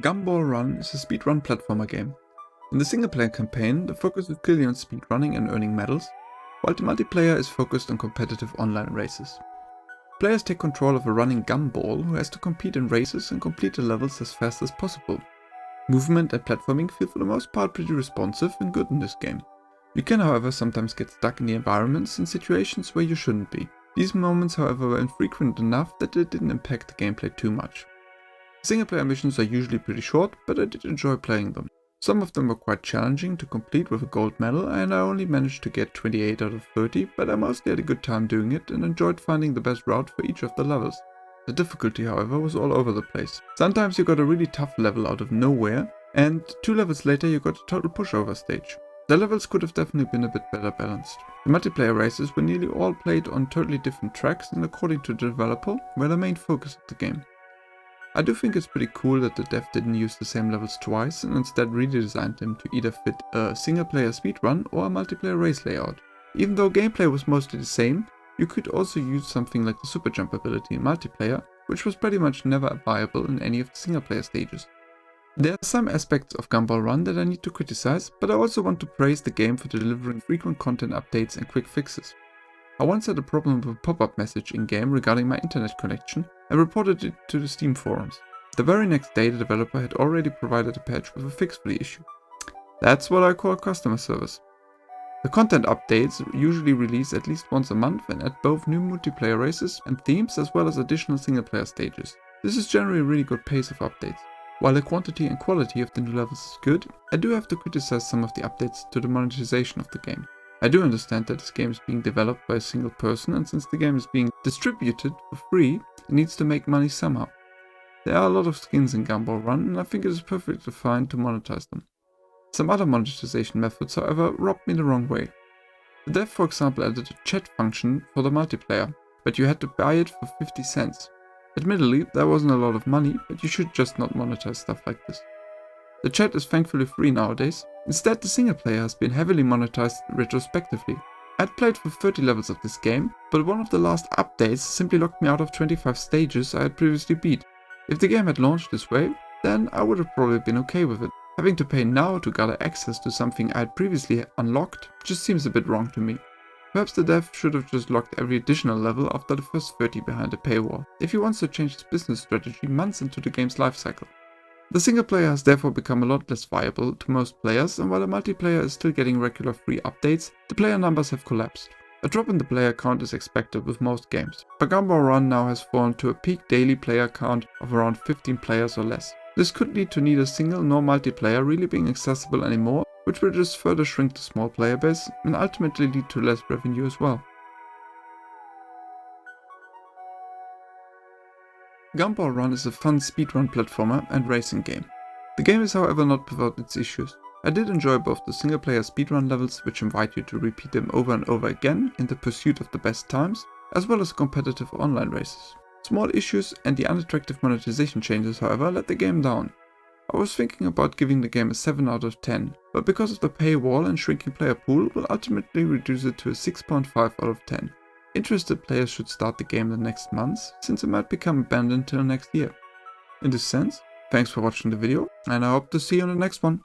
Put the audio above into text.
Gumball Run is a speedrun platformer game. In the single-player campaign, the focus is clearly on speedrunning and earning medals, while the multiplayer is focused on competitive online races. Players take control of a running gumball who has to compete in races and complete the levels as fast as possible. Movement and platforming feel for the most part pretty responsive and good in this game. You can however sometimes get stuck in the environments in situations where you shouldn't be. These moments however were infrequent enough that it didn't impact the gameplay too much. Single-player missions are usually pretty short, but I did enjoy playing them. Some of them were quite challenging to complete with a gold medal, and I only managed to get 28 out of 30, but I mostly had a good time doing it and enjoyed finding the best route for each of the levels. The difficulty however was all over the place. Sometimes you got a really tough level out of nowhere, and 2 levels later you got a total pushover stage. The levels could have definitely been a bit better balanced. The multiplayer races were nearly all played on totally different tracks and according to the developer were the main focus of the game. I do think it's pretty cool that the dev didn't use the same levels twice and instead redesigned them to either fit a single-player speedrun or a multiplayer race layout. Even though gameplay was mostly the same, you could also use something like the super jump ability in multiplayer, which was pretty much never viable in any of the single-player stages. There are some aspects of Gumball Run that I need to criticize, but I also want to praise the game for delivering frequent content updates and quick fixes. I once had a problem with a pop-up message in-game regarding my internet connection and reported it to the Steam forums. The very next day the developer had already provided a patch with a fix for the issue. That's what I call customer service. The content updates usually release at least once a month and add both new multiplayer races and themes as well as additional single-player stages. This is generally a really good pace of updates. While the quantity and quality of the new levels is good, I do have to criticize some of the updates to the monetization of the game. I do understand that this game is being developed by a single person, and since the game is being distributed for free, it needs to make money somehow. There are a lot of skins in Gumball Run, and I think it is perfectly fine to monetize them. Some other monetization methods, however, rubbed me the wrong way. The dev, for example, added a chat function for the multiplayer, but you had to buy it for 50 cents. Admittedly, that wasn't a lot of money, but you should just not monetize stuff like this. The chat is thankfully free nowadays. Instead, the single player has been heavily monetized retrospectively. I'd played for 30 levels of this game, but one of the last updates simply locked me out of 25 stages I had previously beat. If the game had launched this way, then I would have probably been okay with it. Having to pay now to gather access to something I had previously unlocked just seems a bit wrong to me. Perhaps the dev should have just locked every additional level after the first 30 behind a paywall, if he wants to change his business strategy months into the game's lifecycle. The single player has therefore become a lot less viable to most players, and while the multiplayer is still getting regular free updates, the player numbers have collapsed. A drop in the player count is expected with most games, but Gumball Run now has fallen to a peak daily player count of around 15 players or less. This could lead to neither single nor multiplayer really being accessible anymore, which will just further shrink the small player base and ultimately lead to less revenue as well. Gumball Run is a fun speedrun platformer and racing game. The game is however not without its issues. I did enjoy both the single player speedrun levels, which invite you to repeat them over and over again in the pursuit of the best times, as well as competitive online races. Small issues and the unattractive monetization changes however let the game down. I was thinking about giving the game a 7 out of 10, but because of the paywall and shrinking player pool will ultimately reduce it to a 6.5 out of 10. Interested players should start the game the next months, since it might become abandoned till next year. In this sense, thanks for watching the video, and I hope to see you on the next one.